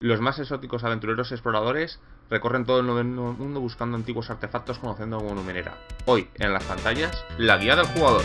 Los más exóticos aventureros exploradores recorren todo el nuevo mundo buscando antiguos artefactos conociendo como Numenera. Hoy, en las pantallas, la guía del jugador.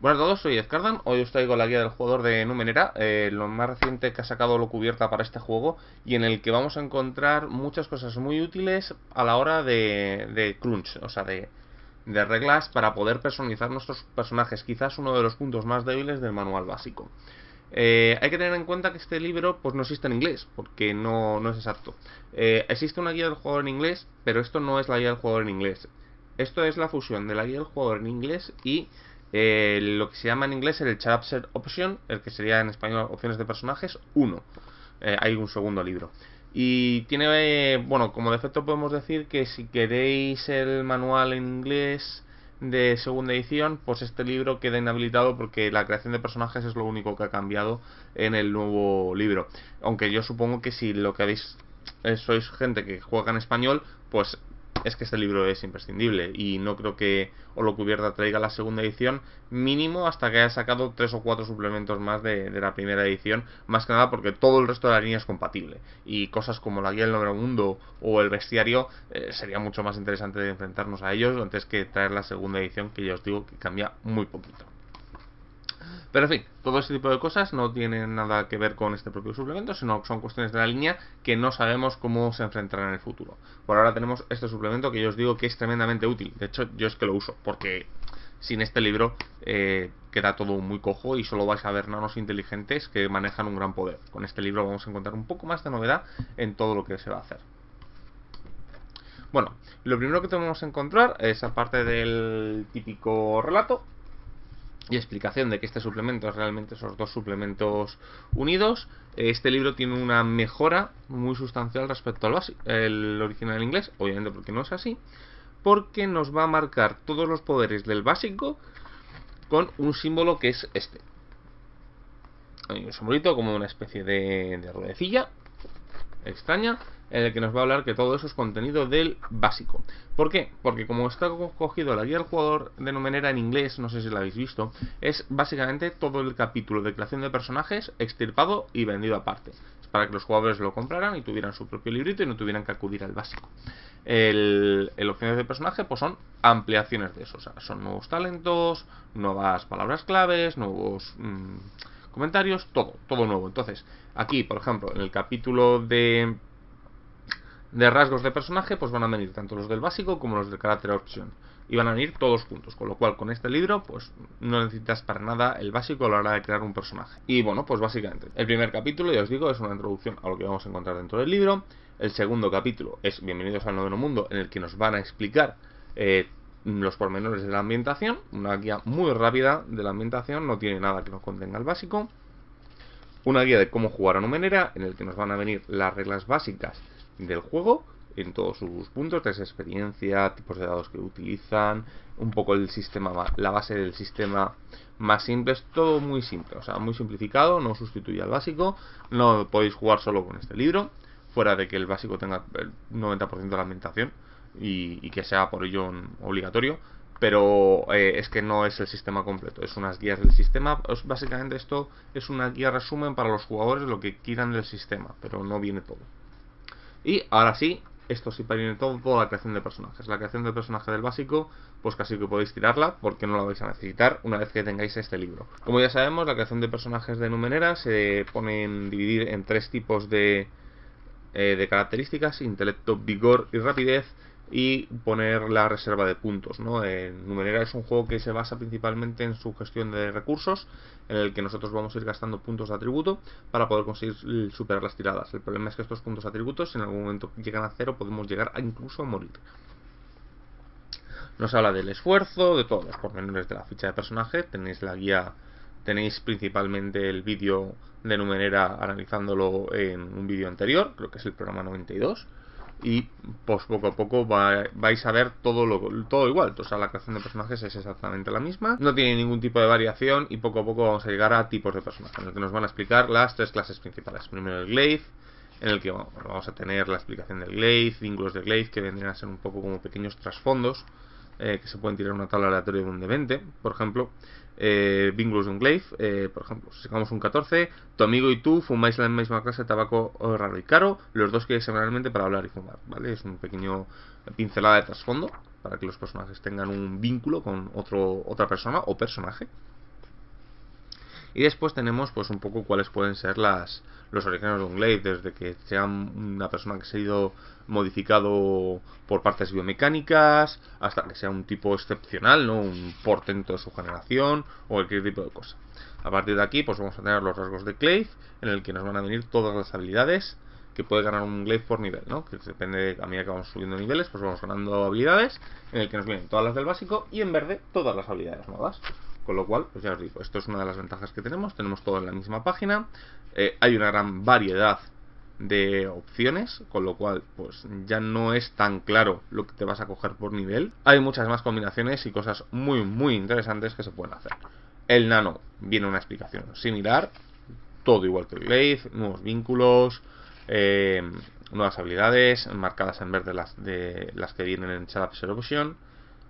Buenas a todos, soy Edcardan. Hoy os traigo la guía del jugador de Numenera, lo más reciente que ha sacado lo cubierta para este juego, y en el que vamos a encontrar muchas cosas muy útiles a la hora de crunch, o sea, de reglas para poder personalizar nuestros personajes. Quizás uno de los puntos más débiles del manual básico. Hay que tener en cuenta que este libro pues no existe en inglés, porque no es exacto. Existe una guía del jugador en inglés, pero esto no es la guía del jugador en inglés. Esto es la fusión de la guía del jugador en inglés y lo que se llama en inglés el Chapter Option, el que sería en español opciones de personajes 1. Hay un segundo libro. Y tiene, bueno, como defecto podemos decir que si queréis el manual en inglés de segunda edición, pues este libro queda inhabilitado porque la creación de personajes es lo único que ha cambiado en el nuevo libro. Aunque yo supongo que si lo que habéis sois gente que juega en español, pues es que este libro es imprescindible y no creo que Olo Cubierta traiga la segunda edición mínimo hasta que haya sacado 3 o 4 suplementos más de la primera edición, más que nada porque todo el resto de la línea es compatible y cosas como la guía del Nuevo Mundo o el bestiario sería mucho más interesante de enfrentarnos a ellos antes que traer la segunda edición, que ya os digo que cambia muy poquito. Pero en fin, todo ese tipo de cosas no tienen nada que ver con este propio suplemento, sino que son cuestiones de la línea que no sabemos cómo se enfrentarán en el futuro. Por ahora tenemos este suplemento que yo os digo que es tremendamente útil. De hecho, yo es que lo uso, porque sin este libro queda todo muy cojo y solo vais a ver nanos inteligentes que manejan un gran poder. Con este libro vamos a encontrar un poco más de novedad en todo lo que se va a hacer. Bueno, lo primero que tenemos que encontrar es, aparte del típico relato y explicación de que este suplemento es realmente esos dos suplementos unidos, este libro tiene una mejora muy sustancial respecto al básico, el original en inglés, obviamente porque no es así, porque nos va a marcar todos los poderes del básico con un símbolo que es este. Hay un simbolito como una especie de ruedecilla extraña en el que nos va a hablar que todo eso es contenido del básico. ¿Por qué? Porque como está cogido la guía del jugador de Numenera en inglés, no sé si la habéis visto, es básicamente todo el capítulo de creación de personajes extirpado y vendido aparte. Es para que los jugadores lo compraran y tuvieran su propio librito y no tuvieran que acudir al básico. El opciones de personaje pues son ampliaciones de eso, o sea, son nuevos talentos, nuevas palabras claves, nuevos comentarios, todo nuevo. Entonces, aquí, por ejemplo, en el capítulo de rasgos de personaje, pues van a venir tanto los del básico como los del carácter opción. Y van a venir todos juntos, con lo cual con este libro pues no necesitas para nada el básico a la hora de crear un personaje. Y bueno, pues básicamente, el primer capítulo, ya os digo, es una introducción a lo que vamos a encontrar dentro del libro. El segundo capítulo es Bienvenidos al Noveno Mundo, en el que nos van a explicar los pormenores de la ambientación, una guía muy rápida de la ambientación, no tiene nada que no contenga el básico. Una guía de cómo jugar a Numenera, en el que nos van a venir las reglas básicas del juego en todos sus puntos, de experiencia, tipos de dados que utilizan, un poco el sistema, la base del sistema más simple, es todo muy simple, o sea, muy simplificado, no sustituye al básico, no podéis jugar solo con este libro, fuera de que el básico tenga el 90% de la ambientación y que sea por ello obligatorio, pero es que no es el sistema completo, es unas guías del sistema. Básicamente esto es una guía resumen para los jugadores, lo que quieran del sistema, pero no viene todo. Y ahora sí, esto sí viene todo, toda la creación de personajes. La creación de personaje del básico, pues casi que podéis tirarla porque no la vais a necesitar una vez que tengáis este libro. Como ya sabemos, la creación de personajes de Numenera se pone en dividir en tres tipos de características: intelecto, vigor y rapidez, y poner la reserva de puntos, ¿no? Numenera es un juego que se basa principalmente en su gestión de recursos, en el que nosotros vamos a ir gastando puntos de atributo para poder conseguir superar las tiradas. El problema es que estos puntos de atributos, si en algún momento llegan a cero, podemos llegar incluso a morir. Nos habla del esfuerzo, de todos los pormenores de la ficha de personaje. Tenéis la guía, tenéis principalmente el vídeo de Numenera analizándolo en un vídeo anterior, creo que es el programa 92. y pues poco a poco vais a ver todo igual. O sea, la creación de personajes es exactamente la misma, no tiene ningún tipo de variación, y poco a poco vamos a llegar a tipos de personajes, en el que nos van a explicar las 3 clases principales. Primero el Glaive, en el que vamos a tener la explicación del Glaive, vínculos del Glaive, que vendrían a ser un poco como pequeños trasfondos, que se pueden tirar una tabla aleatoria de un de 20, por ejemplo. Vínculos de un Glaive, por ejemplo, si sacamos un 14, tu amigo y tú fumáis la misma clase de tabaco raro y caro, los dos queréis semanalmente para hablar y fumar, ¿vale? Es un pequeño pincelada de trasfondo para que los personajes tengan un vínculo con otra persona o personaje. Y después tenemos pues un poco cuáles pueden ser los orígenes de un Glaive, desde que sea una persona que se ha ido modificado por partes biomecánicas, hasta que sea un tipo excepcional, ¿no? Un portento de su generación, o cualquier tipo de cosa. A partir de aquí pues vamos a tener los rasgos de Glaive, en el que nos van a venir todas las habilidades que puede ganar un Glaive por nivel, ¿no? Que depende, a medida que vamos subiendo niveles, pues vamos ganando habilidades, en el que nos vienen todas las del básico, y en verde todas las habilidades nuevas. Con lo cual, pues ya os digo, esto es una de las ventajas que tenemos todo en la misma página. Hay una gran variedad de opciones, con lo cual pues ya no es tan claro lo que te vas a coger por nivel. Hay muchas más combinaciones y cosas muy interesantes que se pueden hacer. El nano viene una explicación similar, todo igual que el Glaive, nuevos vínculos, nuevas habilidades marcadas en verde, las que vienen en Shadow Observation,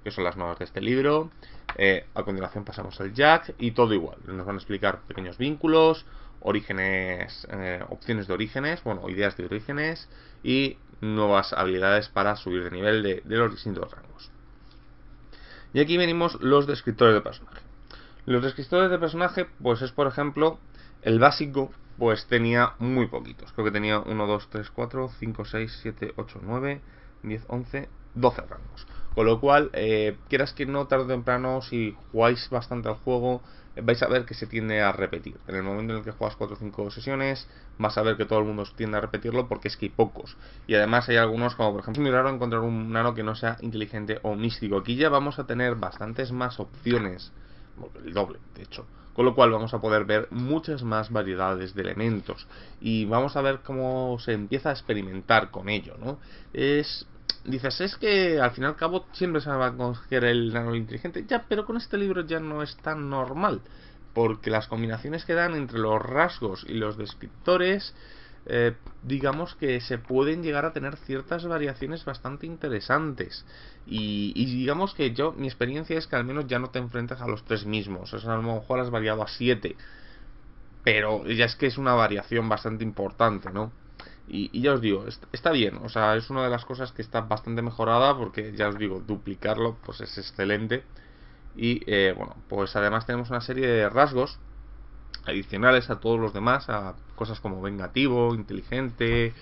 que son las nuevas de este libro. A continuación pasamos al Jack y todo igual. Nos van a explicar pequeños vínculos, orígenes, opciones de orígenes, bueno, ideas de orígenes y nuevas habilidades para subir de nivel de los distintos rangos. Y aquí venimos los descriptores de personaje. Los descriptores de personaje, pues es por ejemplo, el básico, pues tenía muy poquitos. Creo que tenía 1, 2, 3, 4, 5, 6, 7, 8, 9, 10, 11, 12 rangos. Con lo cual, quieras que no, tarde o temprano, si jugáis bastante al juego, vais a ver que se tiende a repetir. En el momento en el que juegas 4 o 5 sesiones, vas a ver que todo el mundo tiende a repetirlo, porque es que hay pocos. Y además hay algunos, como por ejemplo, es muy raro encontrar un nano que no sea inteligente o místico. Aquí ya vamos a tener bastantes más opciones, el doble, de hecho. Con lo cual vamos a poder ver muchas más variedades de elementos. Y vamos a ver cómo se empieza a experimentar con ello, ¿no? Dices, es que al fin y al cabo siempre se va a coger el nano inteligente. Ya, pero con este libro ya no es tan normal, porque las combinaciones que dan entre los rasgos y los descriptores, digamos que se pueden llegar a tener ciertas variaciones bastante interesantes. Y digamos que mi experiencia es que al menos ya no te enfrentas a los 3 mismos. O sea, a lo mejor has variado a 7, pero ya es que es una variación bastante importante, ¿no? Y ya os digo, está bien, o sea, es una de las cosas que está bastante mejorada, porque ya os digo, duplicarlo pues es excelente. Y bueno, pues además tenemos una serie de rasgos adicionales a todos los demás, a cosas como vengativo, inteligente,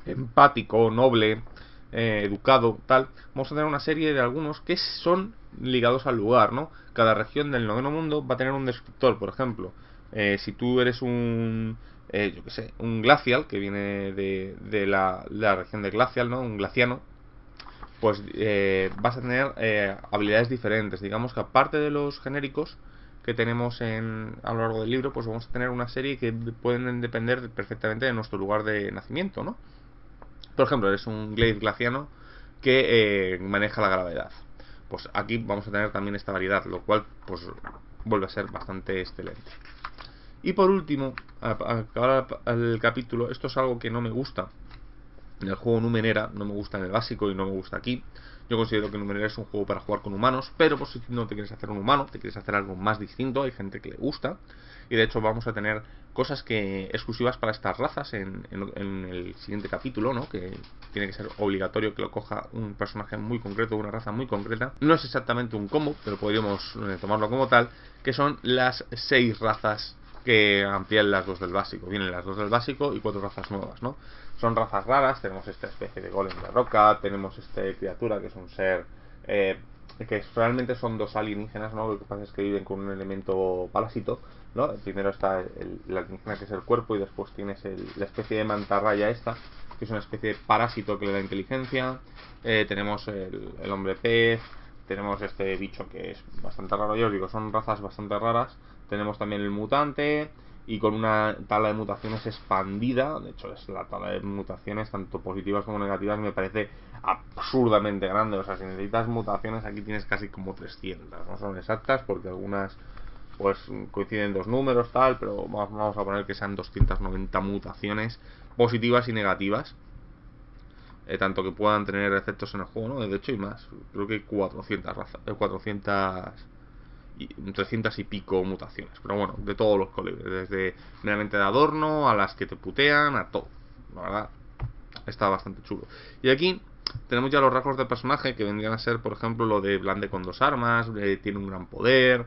empático, noble, educado, tal. Vamos a tener una serie de algunos que son ligados al lugar, ¿no? Cada región del noveno mundo va a tener un descriptor, por ejemplo. Si tú eres un yo que sé, un glacial, que viene de la región de glacial, ¿no? Un glaciano, pues vas a tener habilidades diferentes. Digamos que aparte de los genéricos que tenemos a lo largo del libro, pues vamos a tener una serie que pueden depender perfectamente de nuestro lugar de nacimiento, ¿no? Por ejemplo, eres un Glaive glaciano que maneja la gravedad. Pues aquí vamos a tener también esta variedad, lo cual pues vuelve a ser bastante excelente. Y por último, al acabar el capítulo, esto es algo que no me gusta en el juego Numenera, no me gusta en el básico y no me gusta aquí. Yo considero que Numenera es un juego para jugar con humanos, pero pues si no te quieres hacer un humano, te quieres hacer algo más distinto, hay gente que le gusta. Y de hecho vamos a tener cosas exclusivas para estas razas en el siguiente capítulo, ¿no? Que tiene que ser obligatorio que lo coja un personaje muy concreto, una raza muy concreta. No es exactamente un combo, pero podríamos tomarlo como tal, que son las 6 razas que amplían las 2 del básico. Vienen las 2 del básico y 4 razas nuevas, ¿no? Son razas raras, tenemos esta especie de golem de roca, tenemos esta criatura que es un ser que realmente son 2 alienígenas, ¿no? Lo que pasa es que viven con un elemento parásito, ¿no? Primero está la alienígena, que es el cuerpo, y después tienes la especie de mantarraya esta, que es una especie de parásito que le da inteligencia. Tenemos el hombre pez, tenemos este bicho que es bastante raro. Yo os digo, son razas bastante raras. Tenemos también el mutante, y con una tabla de mutaciones expandida. De hecho, es la tabla de mutaciones tanto positivas como negativas, me parece absurdamente grande. O sea, si necesitas mutaciones, aquí tienes casi como 300. No son exactas porque algunas pues coinciden dos números, tal, pero vamos a poner que sean 290 mutaciones positivas y negativas. Tanto que puedan tener efectos en el juego, ¿no? De hecho, y más. Creo que 400 300 y pico mutaciones. Pero bueno, de todos los colores. Desde meramente de adorno, a las que te putean, a todo. La verdad, está bastante chulo. Y aquí tenemos ya los rasgos del personaje, que vendrían a ser, por ejemplo, lo de blande con dos armas, tiene un gran poder,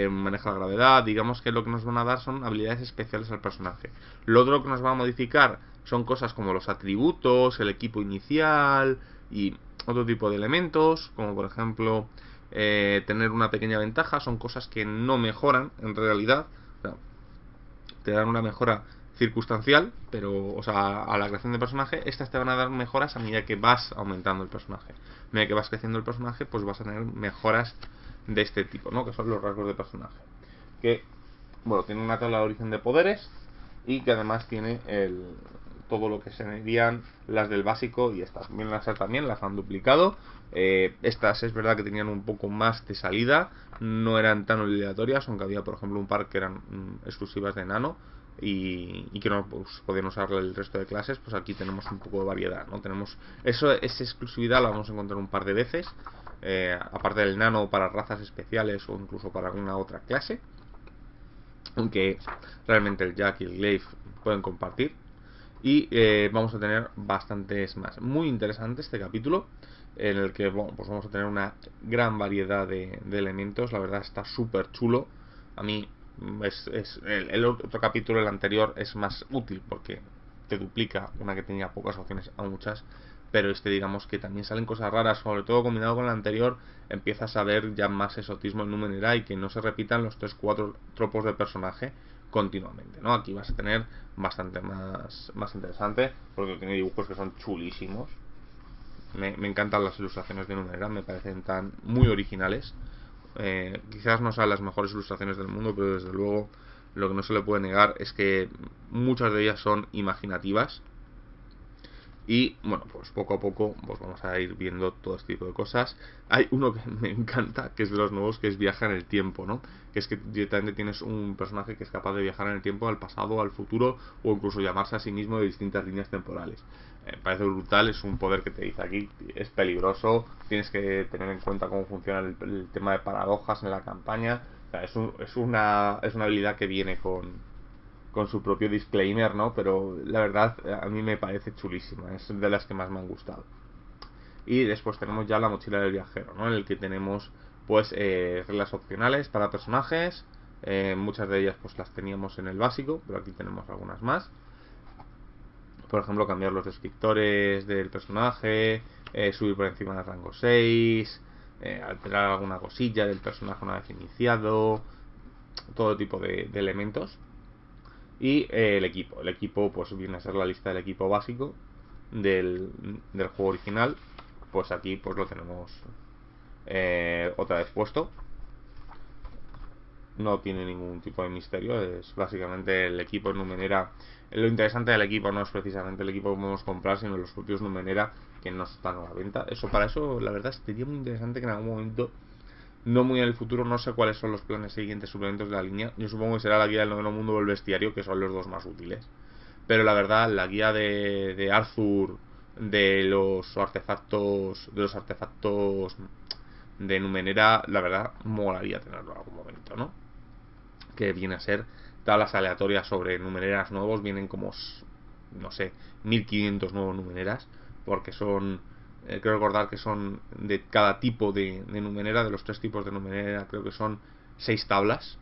maneja la gravedad. Digamos que lo que nos van a dar son habilidades especiales al personaje. Lo otro que nos va a modificar son cosas como los atributos, el equipo inicial y otro tipo de elementos, como por ejemplo tener una pequeña ventaja. Son cosas que no mejoran en realidad, o sea, te dan una mejora circunstancial, pero, o sea, a la creación de personaje. Estas te van a dar mejoras a medida que vas aumentando el personaje. A medida que vas creciendo el personaje, pues vas a tener mejoras de este tipo, ¿no? Que son los rasgos de personaje. Que, bueno, tiene una tabla de origen de poderes y que además tiene todo lo que serían las del básico, y estas vienen a ser también, las han duplicado. Estas es verdad que tenían un poco más de salida, no eran tan obligatorias, aunque había por ejemplo un par que eran exclusivas de nano y que no pues, podían usar el resto de clases. Pues aquí tenemos un poco de variedad, ¿no? Tenemos esa exclusividad, la vamos a encontrar un par de veces, aparte del nano para razas especiales o incluso para alguna otra clase, aunque realmente el Jack y el Glaive pueden compartir. Y vamos a tener bastantes más. Muy interesante este capítulo, en el que bueno, pues vamos a tener una gran variedad de elementos. La verdad está súper chulo. A mí el otro capítulo, el anterior, es más útil porque te duplica una que tenía pocas opciones a muchas. Pero este, digamos que también salen cosas raras, sobre todo combinado con el anterior, empiezas a ver ya más exotismo en Numenera y que no se repitan los 3-4 tropos de personaje continuamente, ¿no? Aquí vas a tener bastante más interesante, porque tiene dibujos que son chulísimos. Me encantan las ilustraciones de Numenera, me parecen tan muy originales. Quizás no sean las mejores ilustraciones del mundo, pero desde luego lo que no se le puede negar es que muchas de ellas son imaginativas. Y bueno, pues poco a poco pues vamos a ir viendo todo este tipo de cosas. Hay uno que me encanta, que es de los nuevos, que es viaja en el tiempo, ¿no? Que es que directamente tienes un personaje que es capaz de viajar en el tiempo, al pasado, al futuro, o incluso llamarse a sí mismo de distintas líneas temporales. Parece brutal, es un poder que te dice aquí, es peligroso, tienes que tener en cuenta cómo funciona el tema de paradojas en la campaña. O sea, es una habilidad que viene con su propio disclaimer, ¿no? Pero la verdad a mí me parece chulísima, es de las que más me han gustado. Y después tenemos ya la mochila del viajero, ¿no? En el que tenemos pues reglas opcionales para personajes. Muchas de ellas pues las teníamos en el básico, pero aquí tenemos algunas más. Por ejemplo, cambiar los descriptores del personaje, subir por encima del rango 6, alterar alguna cosilla del personaje una vez iniciado, todo tipo de elementos. Y el equipo pues viene a ser la lista del equipo básico del juego original. Pues aquí pues lo tenemos otra vez puesto. No tiene ningún tipo de misterio, es básicamente el equipo en Numenera. Lo interesante del equipo no es precisamente el equipo que podemos comprar, sino los propios Numenera que nos están a la venta. Para eso la verdad sería muy interesante que en algún momento, no muy en el futuro, no sé cuáles son los planes siguientes suplementos de la línea. Yo supongo que será la guía del noveno mundo o el bestiario, que son los dos más útiles. Pero la verdad, la guía de Arthur, de los artefactos de Numenera, la verdad molaría tenerlo en algún momento, ¿no? Que viene a ser tablas aleatorias sobre Numeneras nuevos. Vienen como, no sé, 1500 nuevos Numeneras, porque son creo recordar que son de cada tipo de Numenera, de los 3 tipos de Numenera, creo que son 6 tablas,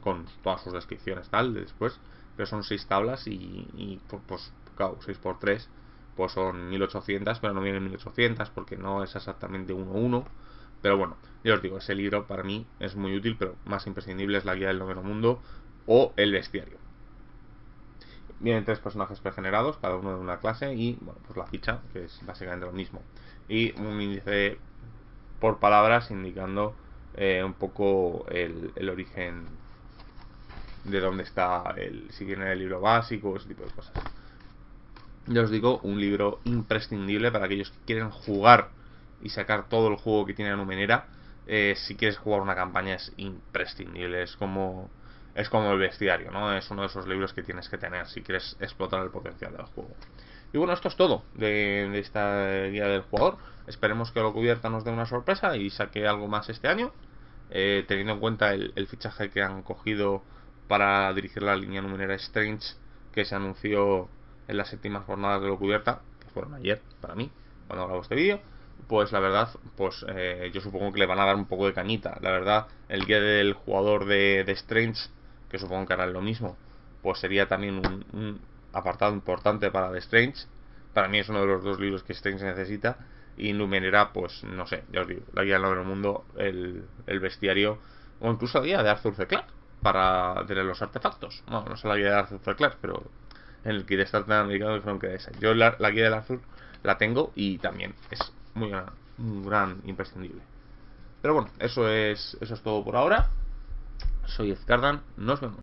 con todas sus descripciones tal de después, pero son 6 tablas y pues claro, 6 por 3 pues son 1800, pero no vienen 1800 porque no es exactamente 1-1. Pero bueno, yo os digo, ese libro para mí es muy útil, pero más imprescindible es la guía del noveno mundo o el bestiario. Vienen 3 personajes pregenerados, cada uno de una clase, y bueno, pues la ficha, que es básicamente lo mismo, y un índice por palabras indicando un poco el origen de dónde está si viene el libro básico, ese tipo de cosas. Ya os digo, un libro imprescindible para aquellos que quieren jugar y sacar todo el juego que tiene la Numenera. Si quieres jugar una campaña es imprescindible, es como el bestiario, ¿no? Es uno de esos libros que tienes que tener si quieres explotar el potencial del juego. Y bueno, esto es todo de esta guía del jugador. Esperemos que Holocubierta nos dé una sorpresa y saque algo más este año, teniendo en cuenta el fichaje que han cogido para dirigir la línea Numenera Strange, que se anunció en las 7ª jornadas de Holocubierta, que fueron ayer para mí, cuando grabo este vídeo. Pues la verdad, pues yo supongo que le van a dar un poco de cañita. La verdad, el guía del jugador de Strange, que supongo que harán lo mismo, pues sería también un apartado importante para The Strange. Para mí es uno de los 2 libros que Strange necesita. Y Numenera, pues no sé, ya os digo, la guía del Nuevo Mundo, el bestiario, o incluso la guía de Arthur C. Clarke para de los artefactos. Bueno, no sé la guía de Arthur C. Clarke, pero en el kit de Start americano dijeron que esa. Yo la guía del Arthur la tengo y también es un gran imprescindible. Pero bueno, eso es todo por ahora. Soy Ezcardan, nos vemos.